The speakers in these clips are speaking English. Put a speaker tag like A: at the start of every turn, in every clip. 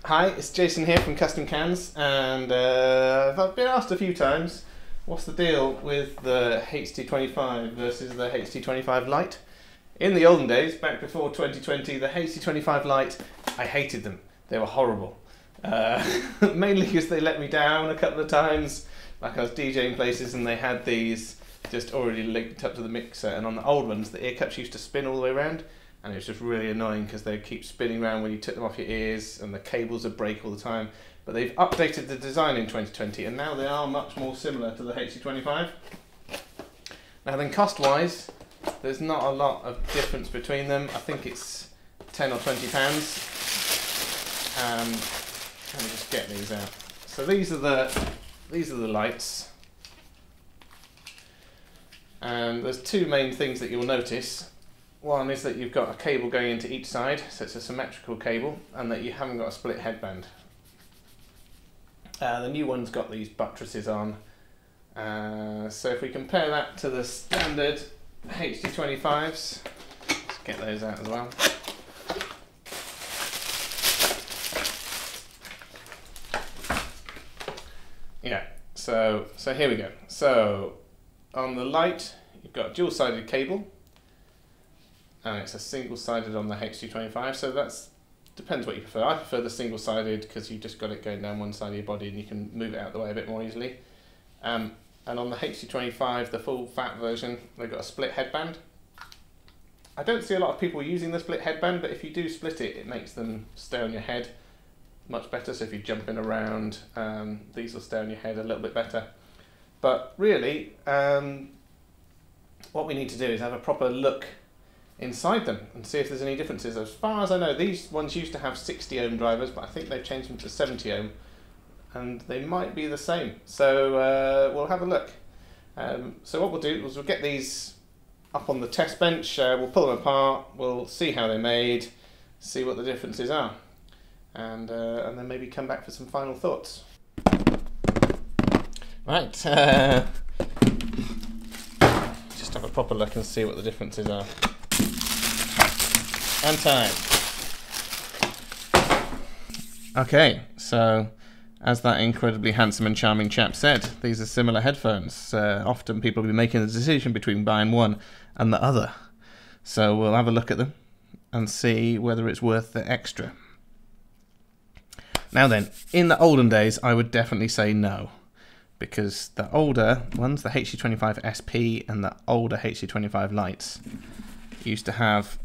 A: Hi, it's Jason here from Custom Cans, and I've been asked a few times, what's the deal with the HD25 versus the HD25 Light? In the olden days, back before 2020, the HD25 Light, I hated them. They were horrible. Mainly because they let me down a couple of times. Like I was DJing places and they had these just already linked up to the mixer, and on the old ones, the ear cups used to spin all the way around. And it was just really annoying because they'd keep spinning around when you took them off your ears, and the cables would break all the time. But they've updated the design in 2020, and now they are much more similar to the HD25. Now then, cost-wise, there's not a lot of difference between them. I think it's 10 or 20 pounds. Let me just get these out. So these are the lights, and there's two main things that you'll notice. One is that you've got a cable going into each side, so it's a symmetrical cable, and that you haven't got a split headband. The new one's got these buttresses on, so if we compare that to the standard HD25s, let's get those out as well. Yeah, so here we go. So on the Light, you've got a dual-sided cable, and it's a single-sided on the HD25, so that's depends what you prefer. I prefer the single-sided because you've just got it going down one side of your body and you can move it out of the way a bit more easily. And on the HD25, the full fat version, they've got a split headband. I don't see a lot of people using the split headband, but if you do split it, it makes them stay on your head much better. So if you're jumping around, these will stay on your head a little bit better. But really, what we need to do is have a proper look inside them and see if there's any differences. As far as I know, these ones used to have 60 ohm drivers, but I think they've changed them to 70 ohm, and they might be the same. So we'll have a look. So what we'll do is we'll get these up on the test bench, we'll pull them apart, we'll see how they're made, see what the differences are, and then maybe come back for some final thoughts. Right, just have a proper look and see what the differences are. And time. Okay, so as that incredibly handsome and charming chap said, these are similar headphones. Often people will be making the decision between buying one and the other. So we'll have a look at them and see whether it's worth the extra. Now then, in the olden days, I would definitely say no, because the older ones, the HD25 SP and the older HD25 Lights, used to have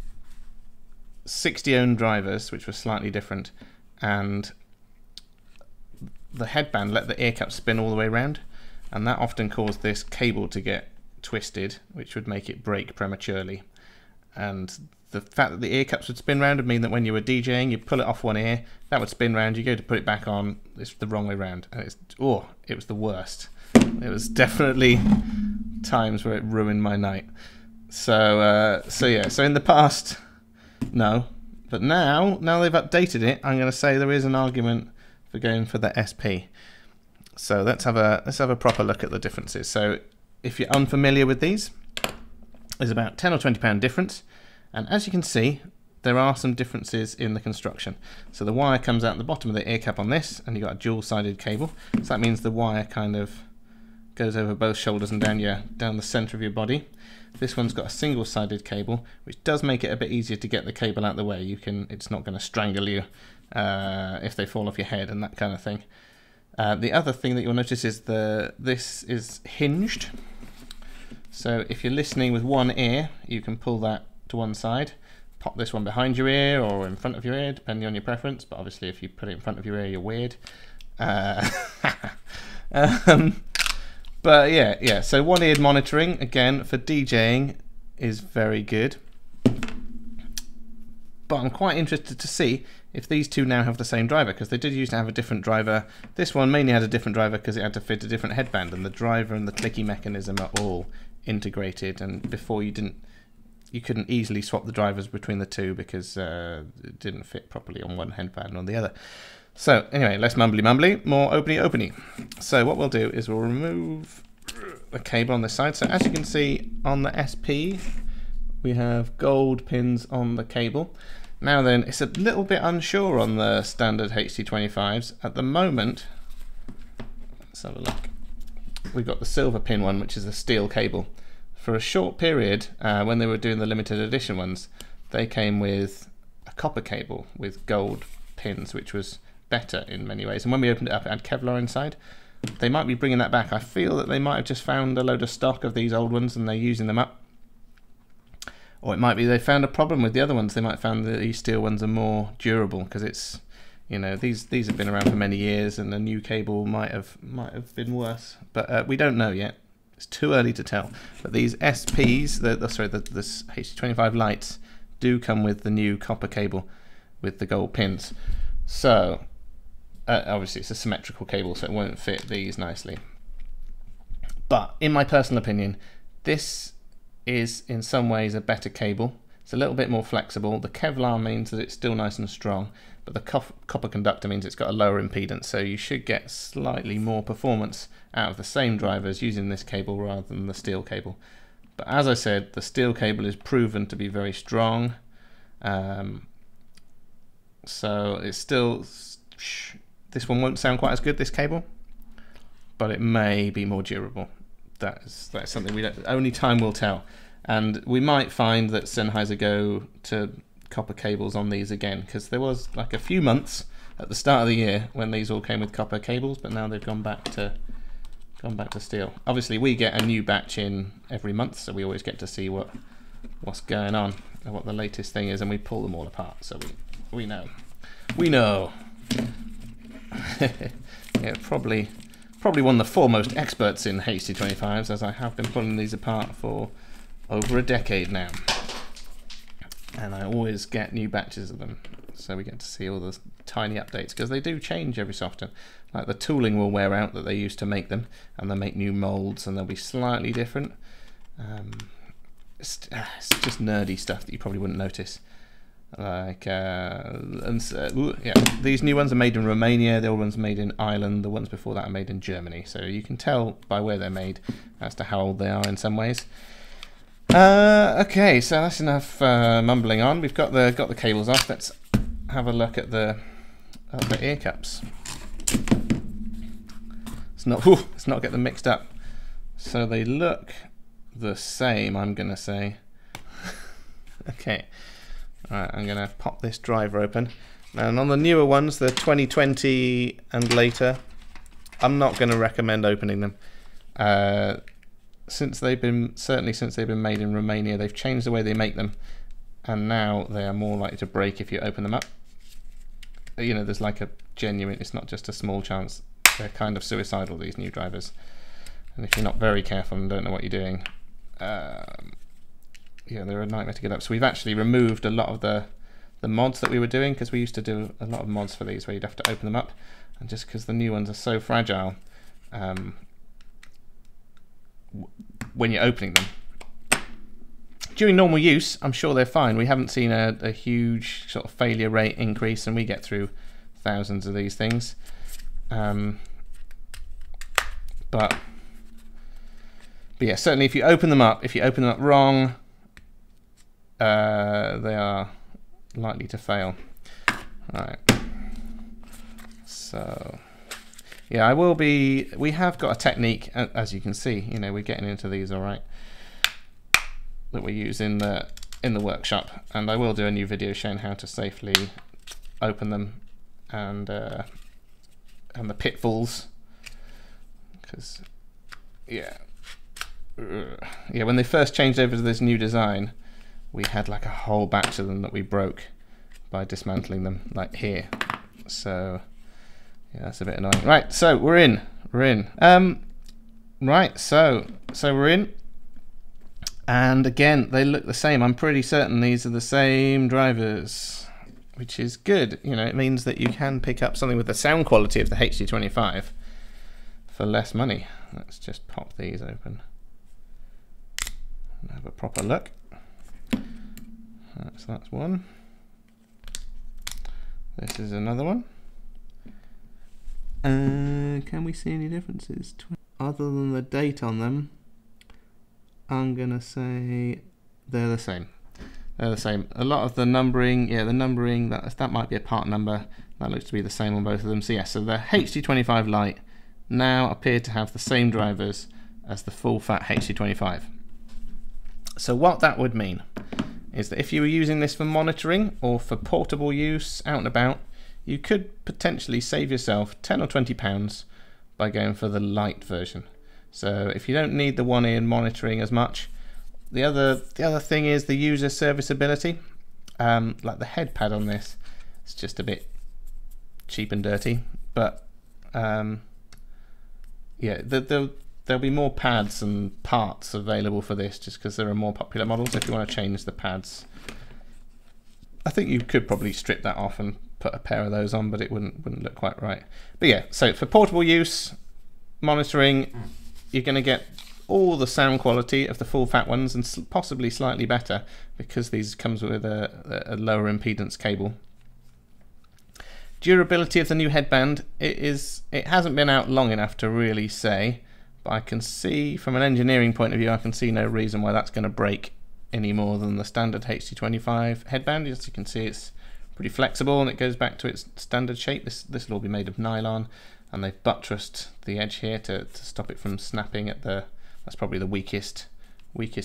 A: 60 ohm drivers, which were slightly different, and the headband let the ear cup spin all the way around, and that often caused this cable to get twisted, which would make it break prematurely. And the fact that the ear cups would spin round would mean that when you were DJing, you pull it off one ear, that would spin round, you go to put it back on, it's the wrong way round, and it was the worst. It was definitely times where it ruined my night. So yeah, so in the past, no, but now they've updated it, I'm going to say there is an argument for going for the SP. So let's have a proper look at the differences. So if you're unfamiliar with these, there's about 10 or 20 pound difference, and as you can see, there are some differences in the construction. So the wire comes out the bottom of the ear cap on this, and you've got a dual-sided cable. So that means the wire kind of goes over both shoulders and down the center of your body. This one's got a single-sided cable, which does make it a bit easier to get the cable out of the way. It's not going to strangle you if they fall off your head and that kind of thing. The other thing that you'll notice is this is hinged. So if you're listening with one ear, you can pull that to one side, pop this one behind your ear or in front of your ear, depending on your preference. But obviously, if you put it in front of your ear, you're weird. But yeah, so one-eared monitoring, again, for DJing is very good. But I'm quite interested to see if these two now have the same driver, because they did used to have a different driver. This one mainly had a different driver because it had to fit a different headband, and the driver and the clicky mechanism are all integrated, and before you couldn't easily swap the drivers between the two because it didn't fit properly on one headband or on the other. So anyway, less mumbly, more openy. So what we'll do is we'll remove the cable on this side. So as you can see on the SP, we have gold pins on the cable. Now then, it's a little bit unsure on the standard HD25s. At the moment, let's have a look. We've got the silver pin one, which is a steel cable. For a short period, when they were doing the limited edition ones, they came with a copper cable with gold pins, which was better in many ways. And when we opened it up, it had Kevlar inside. They might be bringing that back. I feel that they might have just found a load of stock of these old ones and they're using them up. Or it might be they found a problem with the other ones. They might have found that these steel ones are more durable, because it's, you know, these have been around for many years, and the new cable might have been worse. But we don't know yet. It's too early to tell. But these SPs, the HD25 Lights, do come with the new copper cable with the gold pins. So obviously it's a symmetrical cable, so it won't fit these nicely. But in my personal opinion, this is in some ways a better cable. It's a little bit more flexible. The Kevlar means that it's still nice and strong, but the copper conductor means it's got a lower impedance, so you should get slightly more performance out of the same drivers using this cable rather than the steel cable. But as I said, the steel cable is proven to be very strong, so it's still, this one won't sound quite as good, this cable, but it may be more durable. That's something only time will tell. And we might find that Sennheiser go to copper cables on these again, because there was like a few months at the start of the year when these all came with copper cables, but now they've gone back to steel. Obviously we get a new batch in every month, so we always get to see what's going on and what the latest thing is, and we pull them all apart, so we know. Yeah, probably one of the foremost experts in HD25s, as I have been pulling these apart for over a decade now, and I always get new batches of them, so we get to see all the tiny updates, because they do change every so often. Like the tooling will wear out that they used to make them, and they'll make new molds and they'll be slightly different. It's just nerdy stuff that you probably wouldn't notice. Like yeah, these new ones are made in Romania, the old ones are made in Ireland, the ones before that are made in Germany, so you can tell by where they're made as to how old they are in some ways. Okay, so that's enough mumbling on. We've got the cables off. Let's have a look at the ear cups. Let's not get them mixed up. So they look the same, I'm gonna say. Okay. Alright, I'm going to pop this driver open. And on the newer ones, the 2020 and later, I'm not going to recommend opening them. Since they've been made in Romania, they've changed the way they make them, and now they are more likely to break if you open them up. You know, there's like a genuine, it's not just a small chance. They're kind of suicidal, these new drivers. And if you're not very careful and don't know what you're doing, yeah, they're a nightmare to get up. So we've actually removed a lot of the mods that we were doing, because we used to do a lot of mods for these where you'd have to open them up, and just because the new ones are so fragile, when you're opening them during normal use, I'm sure they're fine. We haven't seen a huge sort of failure rate increase, and we get through thousands of these things. But yeah, certainly if you open them up wrong, they are likely to fail. Right. So yeah, we have got a technique, as you can see, you know, we're getting into these all right, that we use in the workshop, and I will do a new video showing how to safely open them, and the pitfalls, because yeah, when they first changed over to this new design, we had like a whole batch of them that we broke by dismantling them, like here. So yeah, that's a bit annoying. Right, so we're in. Right, so we're in, and again they look the same. I'm pretty certain these are the same drivers, which is good. You know, it means that you can pick up something with the sound quality of the HD25 for less money. Let's just pop these open and have a proper look. So that's one. This is another one. Can we see any differences? Other than the date on them, I'm gonna say they're the same. They're the same. A lot of the numbering, yeah, the numbering, that might be a part number. That looks to be the same on both of them. So yeah, so the HD25 Light now appear to have the same drivers as the full fat HD25. So what that would mean is that if you were using this for monitoring or for portable use out and about, you could potentially save yourself 10 or 20 pounds by going for the light version. So if you don't need the one-ear monitoring as much, the other thing is the user serviceability. Like the head pad on this, it's just a bit cheap and dirty, but yeah, there'll be more pads and parts available for this just because there are more popular models. If you want to change the pads, I think you could probably strip that off and put a pair of those on, but it wouldn't look quite right. But yeah, so for portable use, monitoring, you're going to get all the sound quality of the full fat ones and possibly slightly better because these comes with a lower impedance cable. Durability of the new headband, it hasn't been out long enough to really say, but I can see from an engineering point of view, I can see no reason why that's going to break any more than the standard HD25 headband. As you can see, it's pretty flexible and it goes back to its standard shape. This will all be made of nylon, and they've buttressed the edge here to stop it from snapping at that's probably the weakest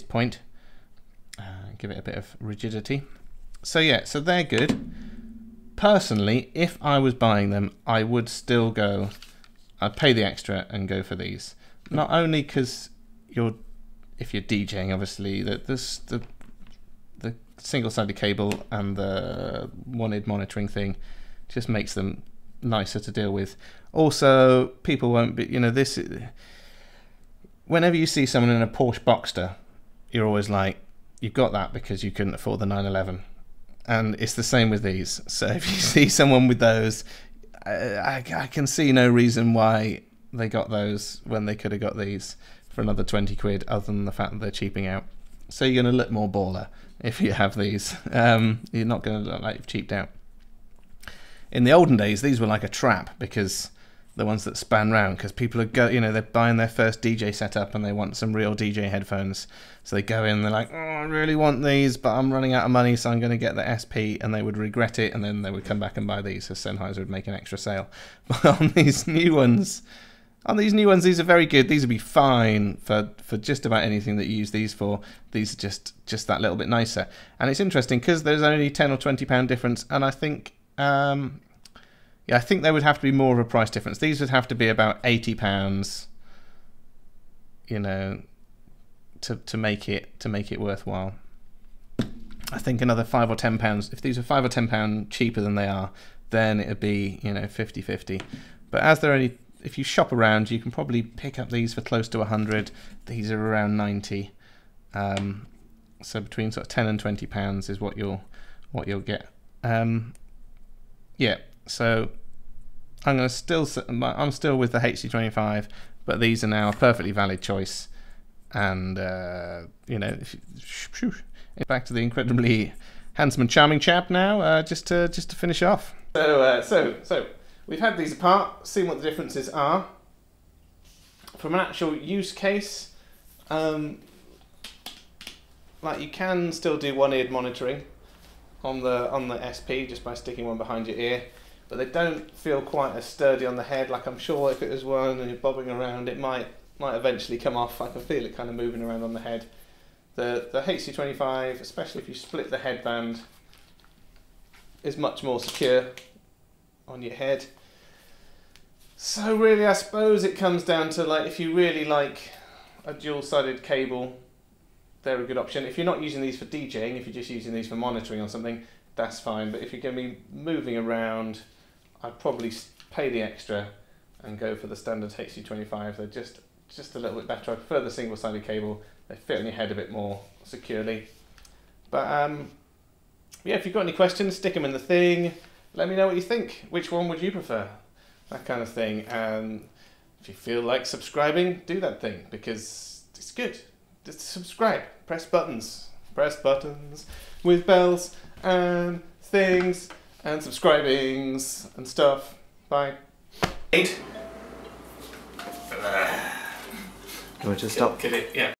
A: point. Give it a bit of rigidity. So yeah, so they're good. Personally, if I was buying them, I would still go, I'd pay the extra and go for these. Not only because if you're DJing, obviously, the single-sided cable and the one-ear monitoring thing just makes them nicer to deal with. Also, people won't be, whenever you see someone in a Porsche Boxster, you're always like, you've got that because you couldn't afford the 911. And it's the same with these. So if you see someone with those, I can see no reason why they got those when they could have got these for another 20 quid, other than the fact that they're cheaping out. So you're going to look more baller if you have these. You're not going to look like you've cheaped out. In the olden days, these were like a trap, because the ones that span round, because people are they're buying their first DJ setup and they want some real DJ headphones. So they go in, they're like, oh, I really want these, but I'm running out of money, so I'm going to get the SP, and they would regret it, and then they would come back and buy these, so Sennheiser would make an extra sale. But on these new ones, these are very good. These would be fine for just about anything that you use these for. These are just that little bit nicer. And it's interesting because there's only 10 or 20 pound difference, and I think yeah, I think there would have to be more of a price difference. These would have to be about £80, to make it worthwhile. I think another £5 or £10. If these are £5 or £10 cheaper than they are, then it'd be 50-50. But as they're only, if you shop around, you can probably pick up these for close to 100. These are around 90. So between sort of 10 and 20 pounds is what you'll get. Yeah. So I'm still with the HD25, but these are now a perfectly valid choice. And back to the incredibly handsome and charming chap now. Just to finish off. So we've had these apart, seen what the differences are. From an actual use case, like you can still do one-eared monitoring on the SP just by sticking one behind your ear. But they don't feel quite as sturdy on the head. Like, I'm sure if it was one and you're bobbing around, it might eventually come off. I can feel it kind of moving around on the head. The HD25, especially if you split the headband, is much more secure on your head. So really, I suppose it comes down to, like, if you really like a dual-sided cable, they're a good option. If you're not using these for DJing, if you're just using these for monitoring or something, that's fine. But if you're going to be moving around, I'd probably pay the extra and go for the standard HD25. They're just a little bit better. I prefer the single-sided cable. They fit on your head a bit more securely. But yeah, if you've got any questions, stick them in the thing. Let me know what you think. Which one would you prefer? That kind of thing. And if you feel like subscribing, do that thing, because it's good. Just subscribe. Press buttons. Press buttons with bells and things and subscribings and stuff. Bye. Do I just stop? Get it? Yeah.